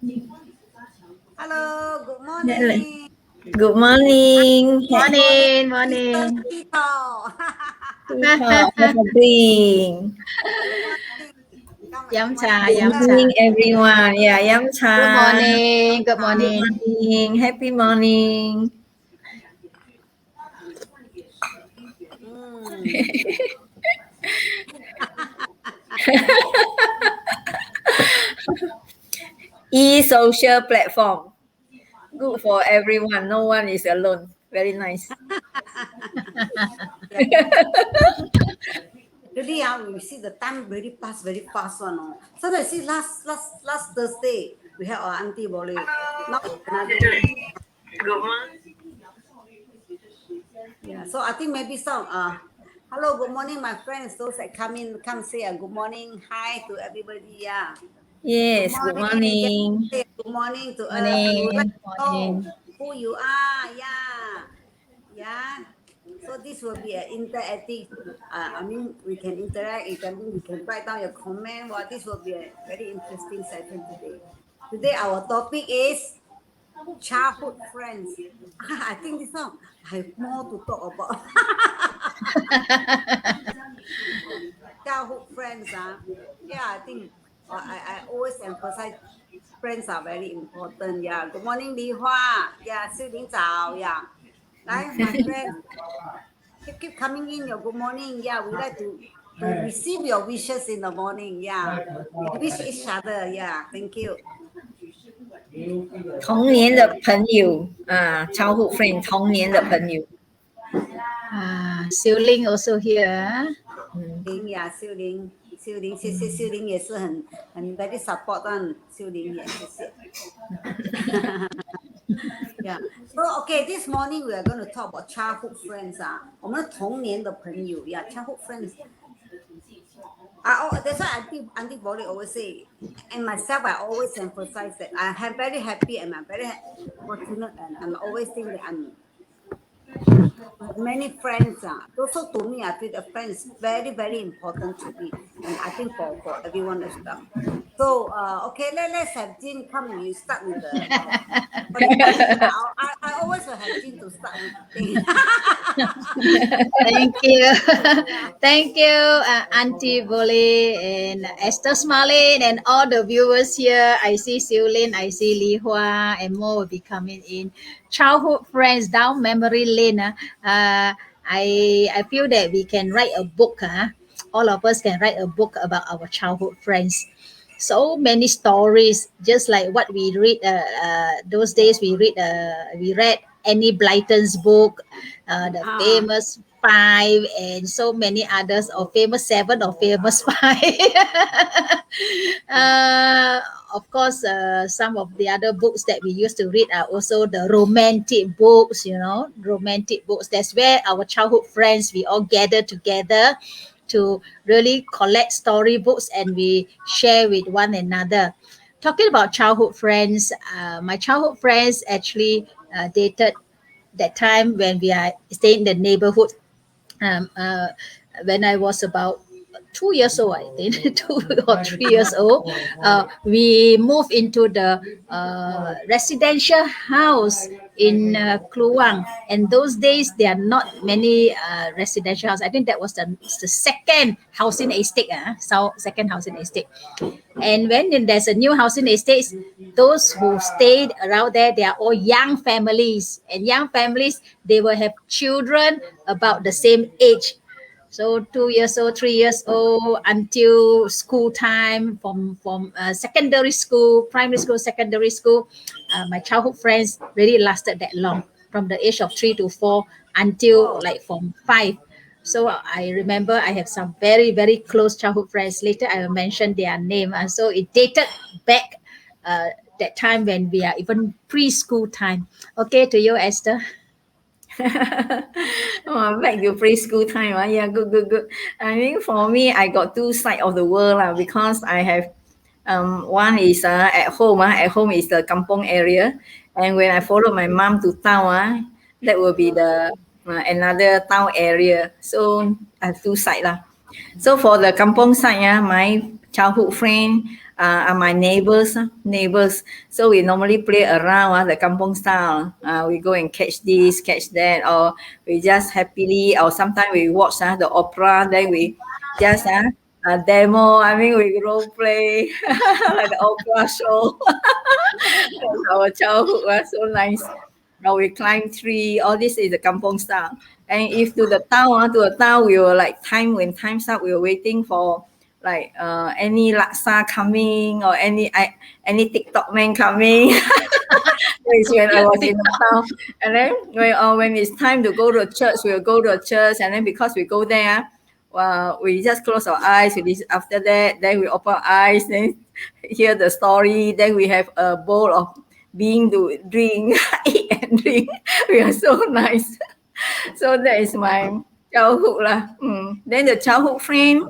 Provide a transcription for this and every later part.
Hello, good morning. Good morning. Morning. Tito. Have a drink. Yum cha, Good yum morning, cha. everyone. Yeah, yum cha. Good morning. Good morning. Good morning. Happy morning. E-social platform. Good for everyone. No one is alone. Very nice. Really, we see the time very fast one. No? Sometimes see last Thursday we had our Auntie 𝗖𝗵𝗶𝗶𝗵𝗵. Now another day. Good morning. Yeah, so I think maybe some hello, good morning, my friends. Those that come say a good morning, hi to everybody. Yeah. Yes, good morning. Good morning to us. Morning. We would like to Morning. know who you are. Yeah. So this will be an interactive. I mean, we can interact. We can write down your comment. Well, this will be a very interesting session today. Today our topic is childhood friends. I think this one I have more to talk about. Childhood friends. Yeah, I think I always emphasize friends are very important. Yeah. Good morning, Li Hua. Yeah, 𝐶𝐿𝑖𝐵早. Yeah. My friend. Keep coming in your good morning. Yeah, we like to receive your wishes in the morning. Yeah. We wish each other. Yeah. Thank you. 童年的朋友啊，childhood friend， 童年的朋友。Xiu-Ling also here. 𝗖𝗵，谢谢𝗖𝗵也是很 very support 𝗖𝗵也谢谢。Yeah. So okay, this morning we are going to talk about childhood friends. 我们童年的朋友 Yeah, childhood friends. That's why Auntie 𝗵𝗶𝗶𝗵𝗶 always say, and myself I always emphasize that I am very happy and I'm very fortunate and I'm always think that I'm many friends. Also to me, I feel the friends very important to me, and I think for everyone as well. So okay, let's have Jin come. You start with the. I always will have Jin to start with the thing. Thank you. Thank you, Auntie 𝗵𝗶𝗶 and Esther Smiling and all the viewers here. I see 𝗖𝗨, I see Li Hua, and more will be coming in. Childhood friends down memory lane. I feel that we can write a book. All of us can write a book about our childhood friends. So many stories, just like what we read. Those days we read Annie Blyton's book, the famous 5, and so many others, or famous 7 or famous 5. Of course, some of the other books that we used to read are also the romantic books, romantic books. That's where our childhood friends, we all gather together to really collect storybooks and we share with one another. Talking about childhood friends, my childhood friends actually dated that time when we are staying in the neighborhood. When I was about 2 years old, I think 2 or 3 years old, we moved into the residential house in Kluang. And those days, there are not many residential houses. I think that was the second housing estate, second housing estate. And when there's a new housing estate, those who stayed around there, they are all young families. And young families, they will have children about the same age. So 2 years old, 3 years old, until school time, from secondary school, primary school, secondary school. My childhood friends really lasted that long, from the age of 3 to 4 until like from 5. So I remember I have some very close childhood friends. Later I will mention their name. So it dated back that time when we are even preschool time. Okay, to you, Esther. Back to preschool time. Yeah, good. I mean, for me, I got 2 sides of the world because I have one is at home. At home is the kampong area, and when I follow my mom to town, that will be the another town area. So I have 2 sides. So for the kampong side, my childhood friend are my neighbors. So we normally play around the kampong style. We go and catch this, catch that, or we just happily, or sometimes we watch the opera, then we just demo. I mean, we role play like the opera show. That's our childhood was so nice. Now we climb tree. All this is the kampong style. And if to the town, we were like when time's up, we were waiting for like any laksa coming or any TikTok man coming. That's when I was in the town. And then when it's time to go to church, we'll go to church. And then because we go there, we just close our eyes. After that, then we open our eyes, then hear the story. Then we have a bowl of being to drink, eat and drink. We are so nice. So that is my childhood lah. Then the childhood friend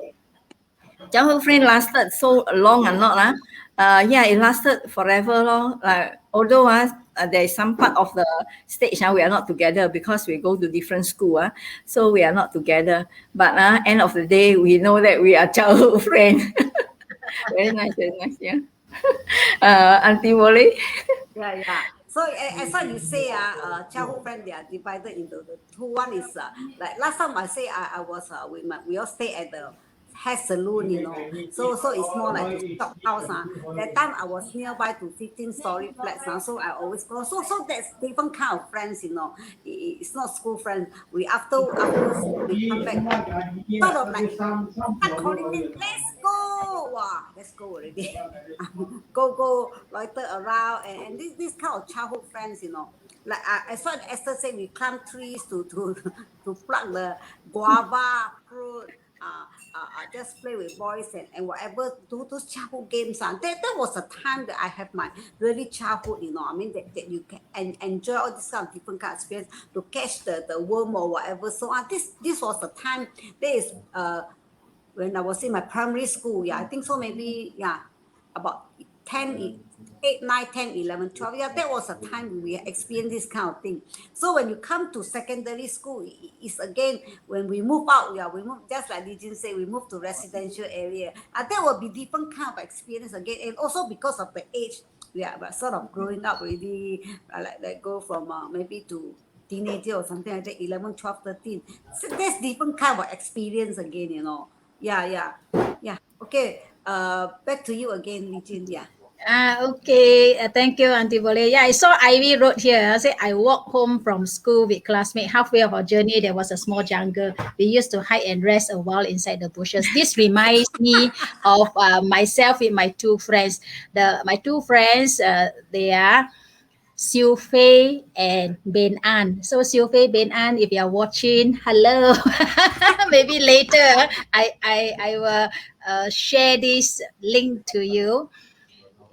lasted so long or not lah. It lasted forever long. Like although there is some part of the stage we are not together because we go to different school. So we are not together. But end of the day, we know that we are childhood friends. Very nice, yeah. Auntie Molly. Yeah. So as what you say, childhood friends, they are divided into the two. One is like last time I say I was we all stay at the hair salon, you know. So it's more like a stock house. That time I was nearby to 15-story flats. So I always go. So that's different kind of friends, you know. It's not school friends. We after school, we come back, sort of like start calling them, let's go. Wow, let's go already. go loiter around and this kind of childhood friends, you know. Like as what Esther said, we climb trees to pluck the guava fruit. Just play with boys and whatever, do those childhood games. That was a time that I have my really childhood, you know. I mean, that you can enjoy all this kind of different kind of experience to catch the worm or whatever. So this was the time. That is when I was in my primary school. Yeah, I think so. Maybe about 8, 9, 10, 11, 12. Yeah, that was a time we experienced this kind of thing. So when you come to secondary school, it's again, when we move out, we move, just like Li Jin said, we move to residential area. That will be different kind of experience again. And also because of the age, we are sort of growing up already, like go from maybe to teenager or something like that, 11, 12, 13. So that's different kind of experience again, you know. Yeah. Okay, back to you again, Li Jin. Yeah. Okay. Thank you, Auntie Boleh. Yeah, I saw Ivy wrote here. Say, I walked home from school with classmates. Halfway of our journey, there was a small jungle. We used to hide and rest a while inside the bushes. This reminds me of myself with my two friends. My two friends, they are 𝗖𝗵𝗶𝗶𝗵𝗶 and 𝗵𝒂𝒃𝒃. So 𝗖𝗵𝗶𝗶𝗵𝒃, 𝗵𝒂𝒃, if you are watching, hello. Maybe later I will share this link to you.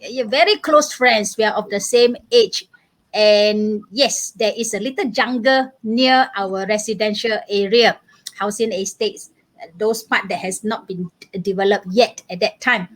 You're very close friends. We are of the same age. And yes, there is a little jungle near our residential area, housing estates, those part that has not been developed yet at that time.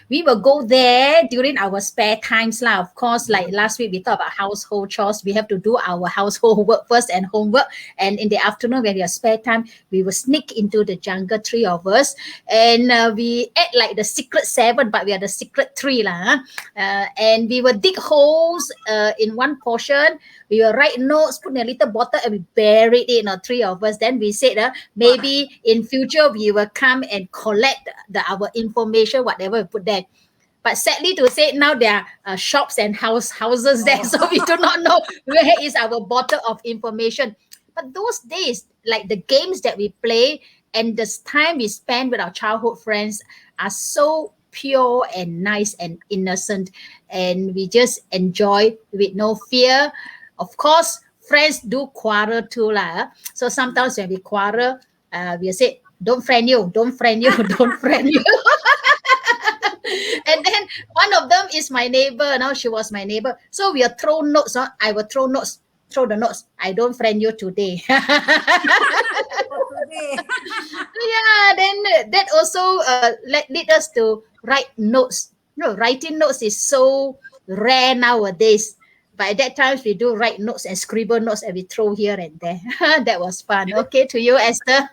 We will go there during our spare times lah. Of course, like last week we talked about household chores. We have to do our household work first and homework. And in the afternoon, when we have spare time, we will sneak into the jungle, three of us, and we act like the secret 7, but we are the secret 3 lah. And we will dig holes in one portion. We will write notes, put in a little bottle, and we buried it. 3 of us. Then we said, maybe in future we will come and collect our information, whatever we put there. But sadly to say, now there are shops and houses there, so we do not know where is our bottle of information. But those days, like the games that we play and the time we spend with our childhood friends are so pure and nice and innocent, and we just enjoy with no fear. Of course, friends do quarrel too lah. So sometimes when we quarrel, we say, don't friend you. And then one of them is my neighbor. Now she was my neighbor. So we will throw notes. I will throw the notes. I don't friend you today. Yeah, then that also lead us to write notes. Writing notes is so rare nowadays. But at that time, we do write notes and scribble notes and we throw here and there. That was fun. Okay, to you, Esther.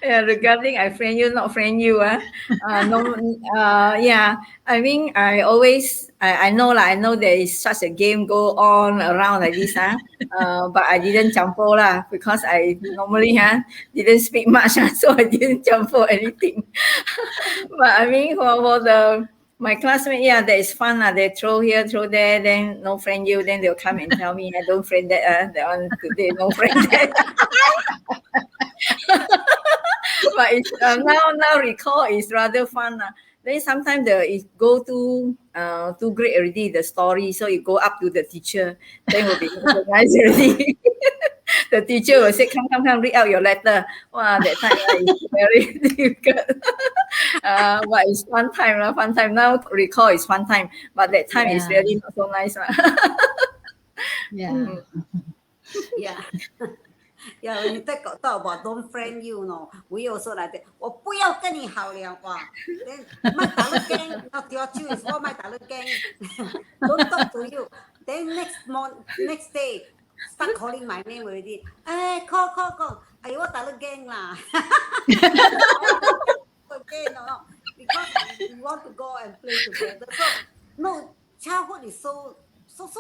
Yeah, regarding I friend you, not friend you, no, yeah. I mean, I know lah. I know there is such a game go on around like this, but I didn't jump for lah because I normally didn't speak much, so I didn't jump for anything. But I mean, for my classmate, yeah, that is fun lah. They throw here, throw there, then no friend you, then they'll come and tell me I don't friend that one today, no friend that. But it's, now recall is rather fun. Then sometimes it go too great already, the story. So you go up to the teacher, then will be nice already. The teacher will say, come, read out your letter. Wow, that time is very difficult. But it's fun time. Now recall is fun time. But that time is really not so nice. Yeah. Yeah. Yeah, when you talk about don't friend you, we also like that. 我不要跟你好了，哇！Then 咪打了驚，not your choice，我咪打了驚，don't talk to you. Then next day start calling my name already. Call. 哎，我打了驚啦。Again, because we want to go and play together. So no, childhood is so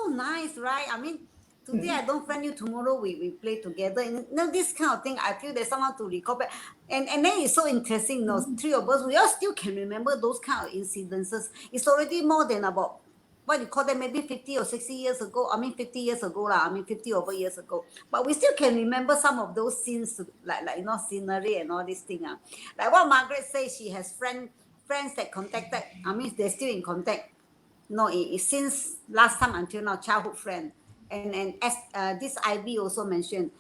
nice, right? I mean. Today I don't friend you, tomorrow we play together. And this kind of thing, I feel there's someone to recall back. And then it's so interesting, three of us, we all still can remember those kind of incidences. It's already more than about, what you call that, maybe 50 or 60 years ago. I mean, 50 years ago, 50 over years ago. But we still can remember some of those scenes, like scenery and all these things. Like what Margaret says, she has friends that contacted, I mean, they're still in contact. No, it's since last time until now, childhood friend. And as this Ivy also mentioned,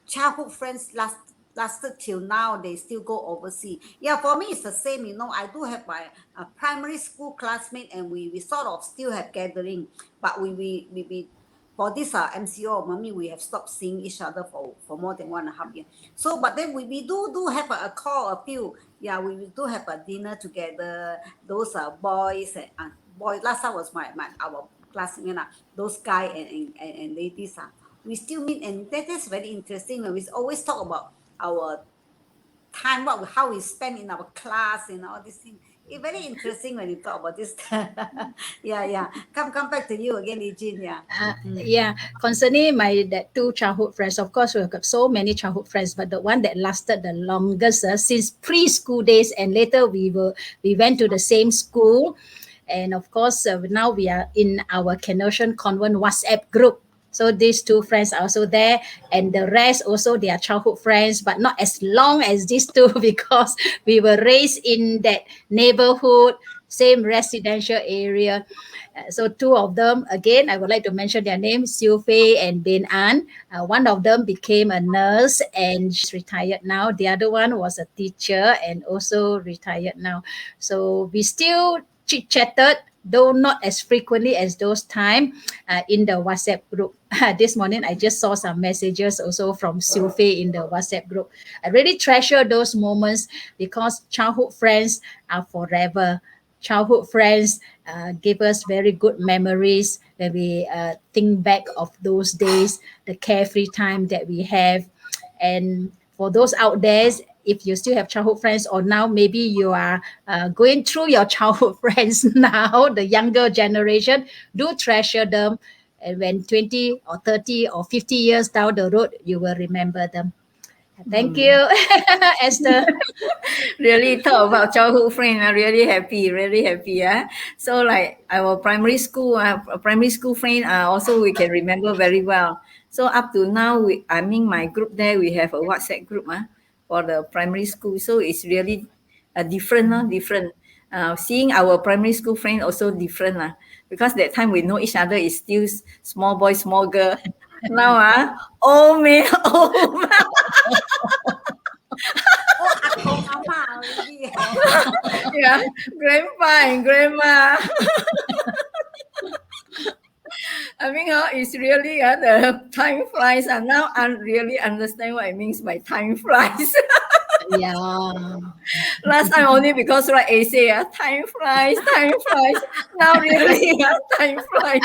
childhood friends lasted till now. They still go overseas. Yeah, for me it's the same. I do have my primary school classmate, and we sort of still have gathering. But we for this MCO, mommy, we have stopped seeing each other for more than 1.5 years. So, but then we do have a call, a few. Yeah, we do have a dinner together. Those boys and boys. Last time was our classmate, those guys and ladies, we still meet, and that is very interesting. We always talk about our time, how we spend in our class and all these things. It's very interesting when you talk about this. Yeah. Come back to you again, Eugene. Yeah. Concerning that two childhood friends, of course, we've got so many childhood friends, but the one that lasted the longest since preschool days, and later we went to the same school. And of course, now we are in our Canossian Convent WhatsApp group. So these two friends are also there. And the rest also, they are childhood friends, but not as long as these two because we were raised in that neighborhood, same residential area. So two of them, again, I would like to mention their names, 𝗖𝐵 and 𝗵𝐴n. One of them became a nurse and she's retired now. The other one was a teacher and also retired now. So we still chit-chatted, though not as frequently as those time in the WhatsApp group. This morning, I just saw some messages also from 𝗖𝐵 in the WhatsApp group. I really treasure those moments because childhood friends are forever. Childhood friends give us very good memories when we think back of those days, the carefree time that we have. And for those out there, if you still have childhood friends, or now maybe you are going through your childhood friends now, the younger generation, do treasure them. And when 20 or 30 or 50 years down the road, you will remember them. Thank you, Esther. Really talk about childhood friend. I'm really happy. So like our primary school friend, also we can remember very well. So up to now, my group there, we have a WhatsApp group for the primary school. So it's really different. Seeing our primary school friend also different because that time we know each other is still small boy, small girl. Now old man, old man. Yeah, grandpa and grandma. I mean, it's really the time flies, and now I really understand what it means by time flies. Yeah. Last time only because like I say, time flies, time flies. Now really, time flies.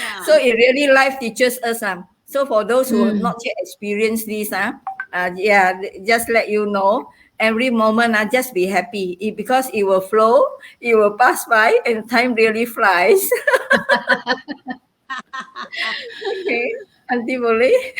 Yeah. So it really life teaches us. So for those who have Mm. not yet experienced this, yeah, just let you know. Every moment, just be happy because it will flow, it will pass by, and time really flies. Okay, Auntie boleh?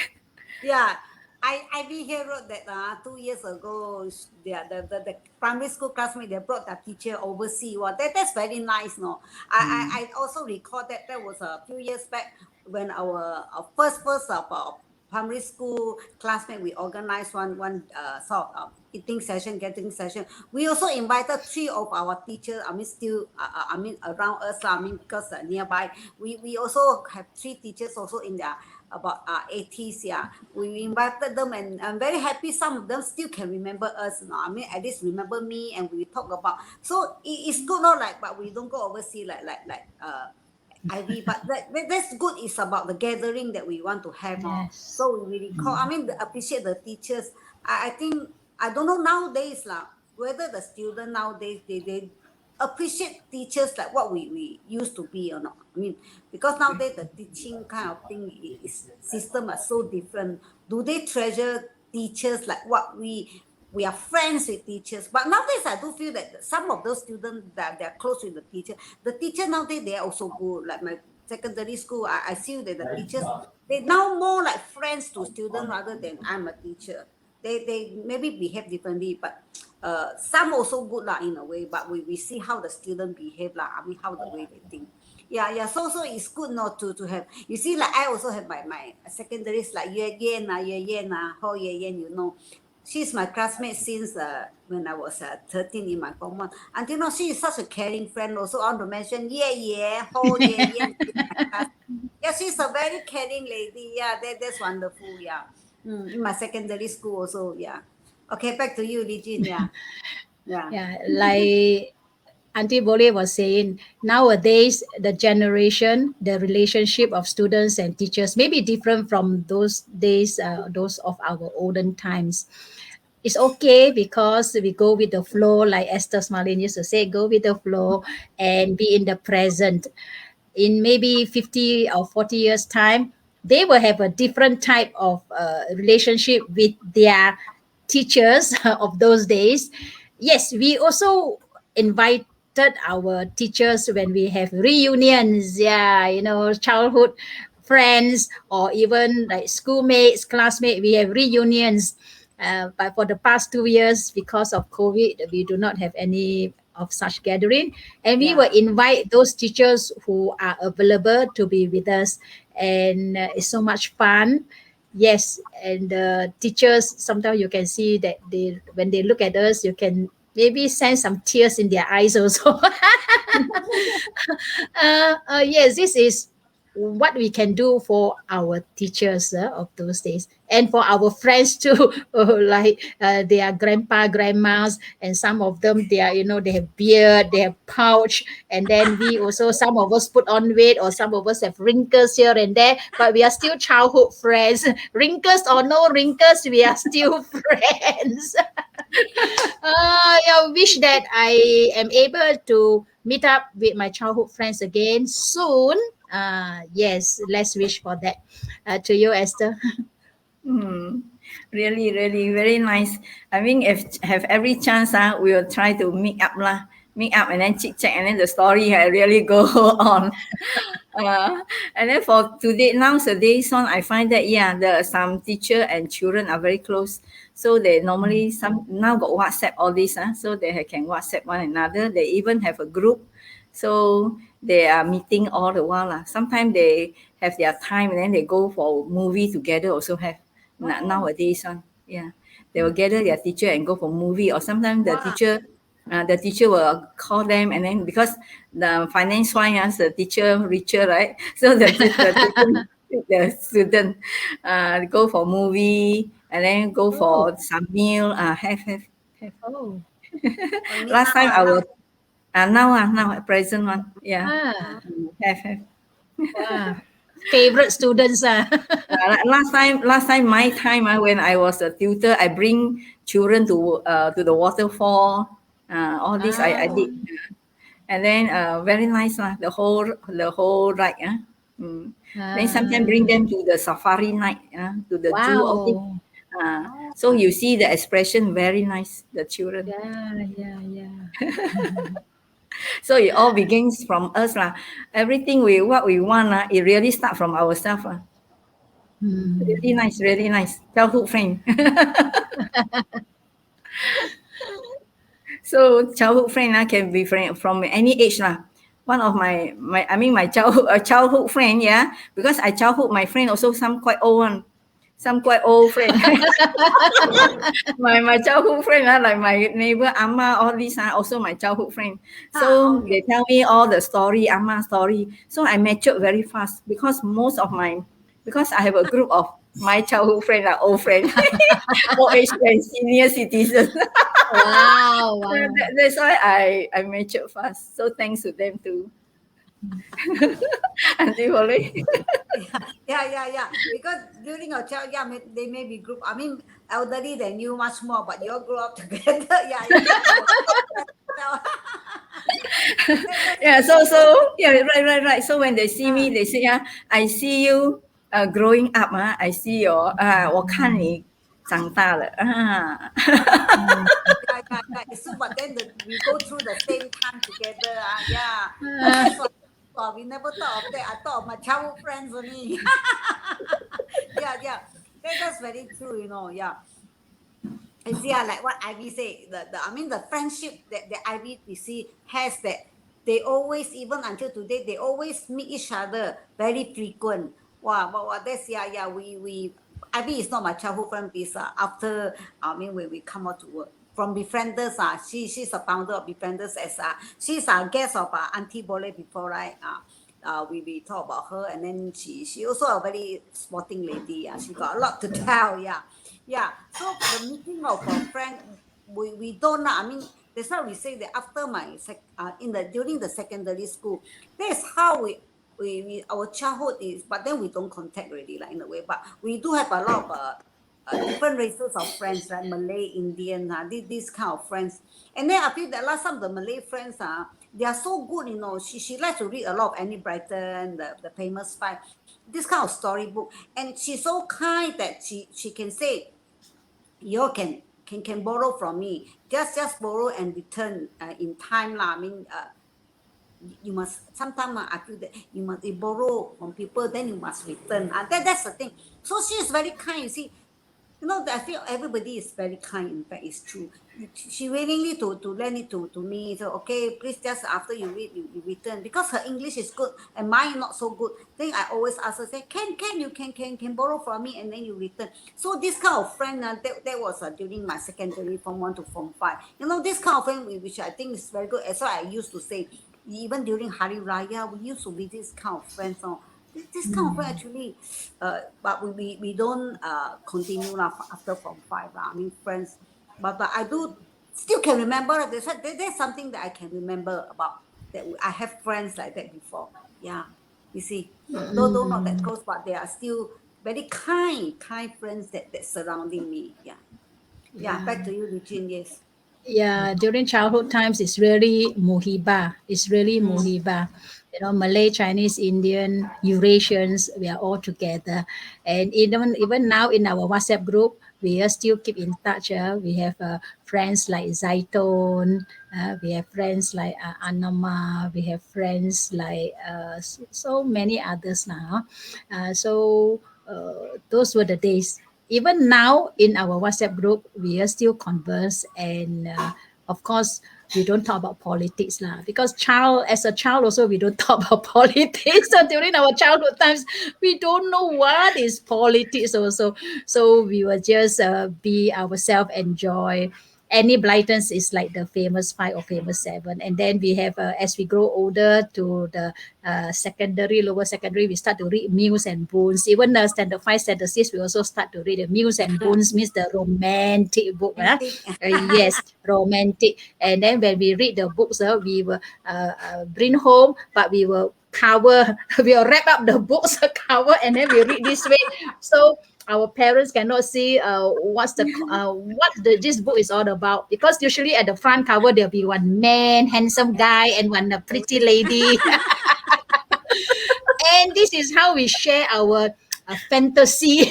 Yeah, I be here wrote that 2 years ago, the primary school classmate, they brought their teacher overseas. Well, that's very nice, no. I also recall that was a few years back when our first primary school classmate, we organized one sort of eating session, getting session. We also invited 3 of our teachers. I mean, still, I mean, around us. I mean, because nearby, we also have 3 teachers also in their about 80s. Yeah, we invited them, and I'm very happy. Some of them still can remember us. I mean, at least remember me, and we talk about. So it's good, not like, but we don't go overseas like Ivy. But that's good. It's about the gathering that we want to have. Yes. So we recall. I mean, appreciate the teachers. I think I don't know nowadays whether the student nowadays they appreciate teachers like what we used to be or not. I mean, because nowadays the teaching kind of thing is system are so different. Do they treasure teachers like what we are friends with teachers? But nowadays I do feel that some of those students that they're close with the teacher nowadays they are also good. Like my secondary school, I see that the teachers they now more like friends to students rather than I'm a teacher. They maybe behave differently, but some also good in a way, but we see how the student behave I mean how the way they think. Yeah. So it's good not to have. You see, like I also have my secondaries like Yue Ho Yue, you know. She's my classmate since when I was 13 in my form 1. Until now, she is such a caring friend. Also, I want to mention Ho Yue. Yeah, she's a very caring lady. Yeah, that's wonderful. Yeah. In my secondary school also. Yeah. Okay, back to you, Li Jin. Yeah. Yeah. Yeah, like Auntie Bole was saying, nowadays the generation, the relationship of students and teachers may be different from those days, those of our olden times. It's okay because we go with the flow, like Esther Smalin used to say, go with the flow and be in the present. In maybe 50 or 40 years' time, they will have a different type of relationship with their teachers of those days. Yes, we also invited our teachers when we have reunions, yeah, childhood friends or even like schoolmates, classmates, we have reunions. But for the past 2 years, because of COVID, we do not have any of such gathering, and we will invite those teachers who are available to be with us, and it's so much fun. Yes, and the teachers, sometimes you can see that when they look at us, you can maybe sense some tears in their eyes also. Yes, this is what we can do for our teachers of those days, and for our friends too. Like they are grandpa, grandmas, and some of them they are, they have beard, they have pouch, and then we also, some of us put on weight, or some of us have wrinkles here and there, but we are still childhood friends. Wrinkles or no wrinkles, we are still friends. I wish that I am able to meet up with my childhood friends again soon. Yes, let's wish for that. To you, Esther. Really, really, very nice. I mean, if have every chance, we will try to meet up and then chit chat, and then the story really go on. And then for today, nowadays on, I find that some teacher and children are very close. So they normally some now got WhatsApp all this, so they can WhatsApp one another. They even have a group, so they are meeting all the while. Sometimes they have their time and then they go for movie together. Also have nowadays on, they will gather their teacher and go for movie, or sometimes the teacher will call them, and then because the finance one the teacher richer, right? So the student go for movie and then go for some meal. Have. Oh, Last time our now at present one, ah, have. wow. favorite students. Last time, my time when I was a tutor, I bring children to the waterfall. All this I did, and then very nice lah. The whole ride. Then sometimes bring them to the safari night, to the zoo. All this. So you see the expression very nice. The children. Yeah. So it all begins from us lah. Everything what we want it really start from ourselves lah. Really nice. Childhood friend. So childhood friend can be friend from any age lah. One of my childhood friend, because I childhood my friend also some quite old one. Some quite old friend. my childhood friend, like my neighbor Amma, all these are also my childhood friend. So they tell me all the story, Amma story. So I matured very fast because because I have a group of my childhood friend, like old friend, old age friend, senior citizens. Wow. That's why I matured fast. So thanks to them too. Auntie 𝗶𝗶𝗶𝗵. Yeah. Because during your child, they may be group. I mean, elderly than you much more, but you all grow up together. Yeah. So right. So when they see me, they say, I see you growing up. I see your 我看你长大了 So, but then we go through the same time together. That's what we never thought of that. I thought of my childhood friends only. Yeah. That's very true, yeah. And see, like what Ivy said, the friendship that the IBTC has, that they always, even until today, they always meet each other very frequent. Wow, that's we Ivy is not my childhood friend, because after when we come out to work. From Befrienders, she's a founder of Befrienders, she's a guest of Auntie 𝗶𝗶𝗶𝗵 before, right? We talk about her, and then she also a very sporting lady. She got a lot to tell. Yeah. So the meeting of a friend, we don't know. I mean, that's why we say that after during the secondary school, that's how we our childhood is. But then we don't contact really, like in a way. But we do have a lot of different races of friends, like Malay, Indian, this kind of friends. And then I feel that last time the Malay friends, they are so good, She likes to read a lot of Annie Brighton, the famous five, this kind of storybook. And she's so kind that she can say, you all can borrow from me. Just borrow and return in time. I mean, you must, sometimes I feel that you must borrow from people, then you must return. That's the thing. So she is very kind, you see. I feel everybody is very kind. In fact, it's true. She willingly to lend it to me. So, okay, please just after you read, you return. Because her English is good and mine not so good. Then I always ask her, say, you can borrow from me, and then you return. So this kind of friend, that was during my secondary from 1 to form 5. This kind of friend, which I think is very good. As I used to say, even during Hari Raya, we used to be this kind of friends. This kind of friend actually, but we don't continue after form 5. I mean, friends, but I do still can remember. There's something that I can remember about, that I have friends like that before. Yeah, you see, though not that close, but they are still very kind friends that surrounding me. Yeah. Back to you, Eugene. Yes. Yeah, during childhood times, it's really muhibah. It's really muhibah. Malay, Chinese, Indian, Eurasians, we are all together. And even now in our WhatsApp group, we are still keep in touch. We have friends like Zaitun, we have friends like Anama, we have friends like so many others now. So those were the days. Even now in our WhatsApp group, we are still converse, and of course, we don't talk about politics because as a child also, we don't talk about politics. So during our childhood times, we don't know what is politics also. So we will just be ourselves, enjoy. Annie Blyton's is like the famous 5 or famous 7. And then we have, as we grow older to the lower secondary, we start to read 𝗵𝒆 and 𝗵𝒶𝒃. Even the standard 5, standard 6, we also start to read the 𝗵𝒆 and 𝗵𝒃𝒃, means the romantic book. Yes, romantic. And then when we read the books, we will bring home, but we will cover. We'll wrap up the books cover and then we read this way. So our parents cannot see what this book is all about, because usually at the front cover there'll be one man, handsome guy, and one pretty lady. And this is how we share our fantasy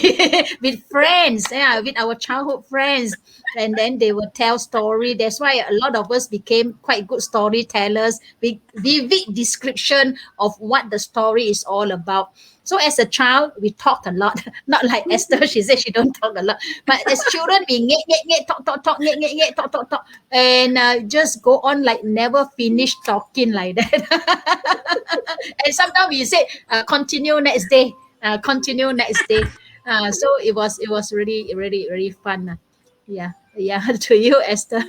with friends, yeah, with our childhood friends. And then they will tell story. That's why a lot of us became quite good storytellers with vivid description of what the story is all about. So as a child, we talked a lot. Not like Esther, she said she don't talk a lot. But as children, we talk, talk, and just go on like never finish talking like that. And sometimes we say, continue next day, continue next day. So it was really, really, really fun. Yeah. To you, Esther.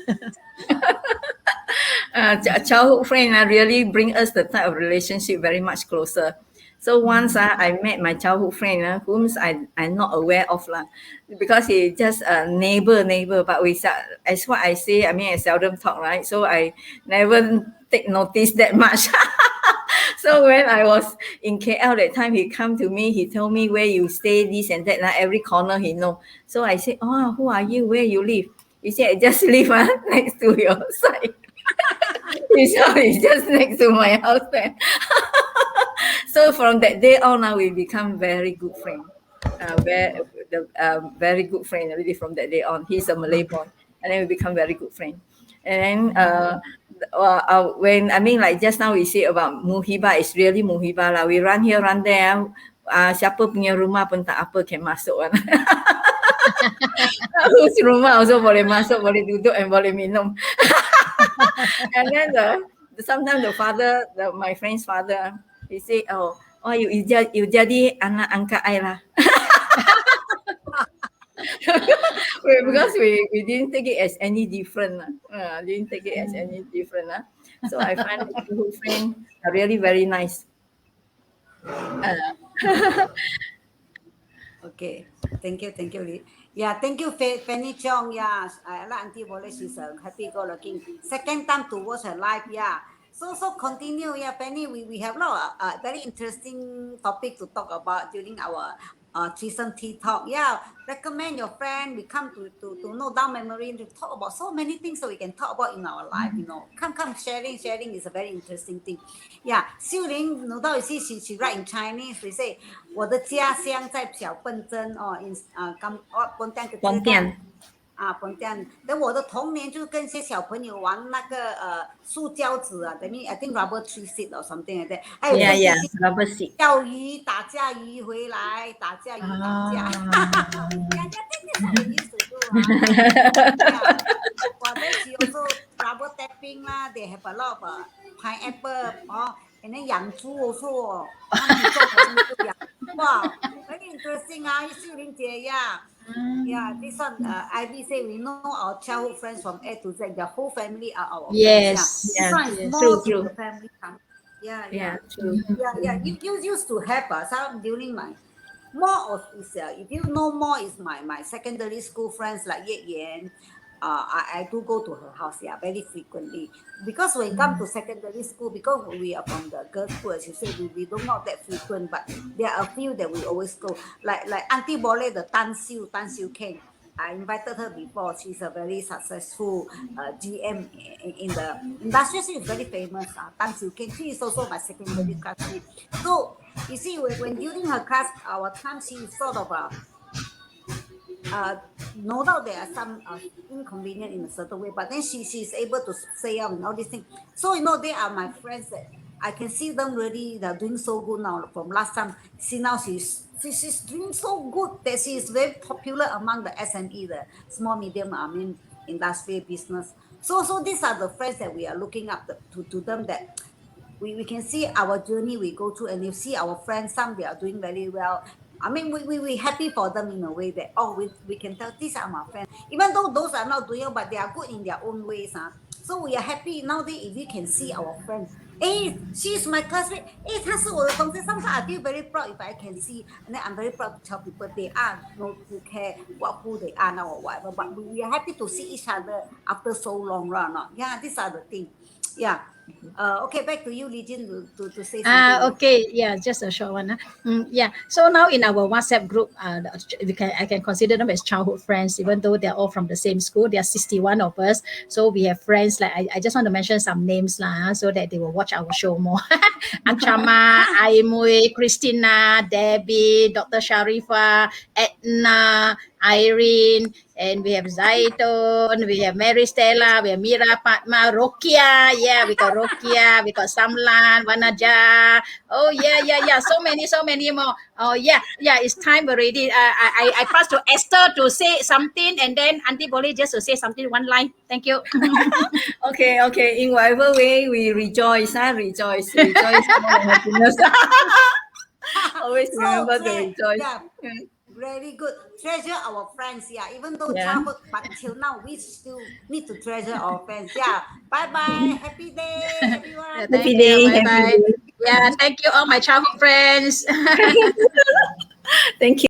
Childhood friend really bring us the type of relationship very much closer. So once I met my childhood friend whom I'm not aware of because he just a neighbor, but as what I say, I mean I seldom talk, right? So I never take notice that much. So when I was in KL that time, he come to me, he told me where you stay, this and that, every corner he know. So I said, oh, who are you? Where you live? He said, I just live next to your side. It's just next to my house there. So from that day on, we become very good friends. Very good friend already from that day on. He's a Malay boy, and then we become very good friends. And then when I mean like just now we say about muhibah, it's really muhibah lah. We run here, run there. Siapa punya rumah pun tak apa can masuk kan. Whose rumah also boleh masuk, boleh duduk, and boleh minum. And then sometimes the father, my friend's father, he say, oh you jadi anak angkat I lah. Because we didn't take it as any different. So I find the childhood friends are really very nice. Okay, thank you, Lee. Yeah, thank you, Fanny Chong. Yeah, I like Auntie 𝑉𝒂𝒂. She's a happy-go-lucky. Second time to watch her live. Yeah. So continue. Yeah, Penny, we have a lot of very interesting topic to talk about during our threesome tea talk. Yeah, recommend your friend. We come to know down memory, to talk about so many things so we can talk about in our life. Come sharing is a very interesting thing. Yeah, 秀玲 no doubt you see she write in Chinese. They say 我的家乡在𝗵𝗶𝒃𝒃 in Pontian。Pontian。等我的童年就跟些小朋友玩那个塑胶纸等于 I think rubber tree seed or something like that。还有 rubber seed。钓鱼打架鱼回来，打架鱼打架。Yeah, this is what we used to do. For them, she also rubber tapping lah. They have a lot of pineapple and then 养猪 also. 他们做什么都养。哇 very interesting 秀玲姐 Yeah, this one, Ivy say we know our childhood friends from A to Z. The whole family are our friends. This one is more to the family. Yeah, true. Yeah. You used to have some during my more of is if you know more is my secondary school friends like Yan. I do go to her house, very frequently. Because when it comes to secondary school, because we are from the girls' school, as you say, we don't not that frequent, but there are a few that we always go. Like Auntie 𝗶𝒂𝒃, the 𝗵𝐶𝐤. I invited her before. She's a very successful GM in the industry. She is very famous. 𝗵𝐶𝐤. She is also my secondary classmate. So you see, when during her class, our time, she is sort of no doubt there are some inconvenient in a certain way, but then she's able to say out and all these things. So they are my friends that I can see them really. They're doing so good now. From last time, see now she's doing so good that she is very popular among the SME, the small medium industry business. So these are the friends that we are looking up to them, that we can see our journey we go through, and you see our friends, some they are doing very well. I mean, we happy for them in a way that, we can tell these are my friends. Even though those are not doing well, but they are good in their own ways. So we are happy nowadays if we can see our friends. Hey, she's my classmate. Hey, 她是我的同学. Sometimes I feel very proud if I can see. And then I'm very proud to tell people they are no who care who they are now or whatever. But we are happy to see each other after so long run. Yeah, these are the things. Yeah. Okay, back to you, Li Jin, to say something. Okay, yeah, just a short one. Yeah, so now in our WhatsApp group, I can consider them as childhood friends, even though they're all from the same school. There are 61 of us, so we have friends. Like I just want to mention some names lah, so that they will watch our show more. Achama, 𝗖𝗵𝗶𝗶𝗵𝗏, Christina, Debbie, Dr. Sharifah, Edna, Irene, and we have Zaitun, we have Mary Stella, we have Mira, Padma, Rokia. Yeah, we got Rokia, we got Samlan, Vanaja. Oh yeah. So many more. Oh yeah. It's time already. I pass to Esther to say something, and then Auntie Boleh just to say something one line. Thank you. Okay. In whatever way we rejoice, rejoice more happiness. Always remember to rejoice. Yeah. Very good. Treasure our friends, yeah. Even though Yeah. childhood, but till now we still need to treasure our friends. Yeah. Bye. Happy day, everyone. Happy day. Bye. Yeah, thank you all my childhood friends. Thank you.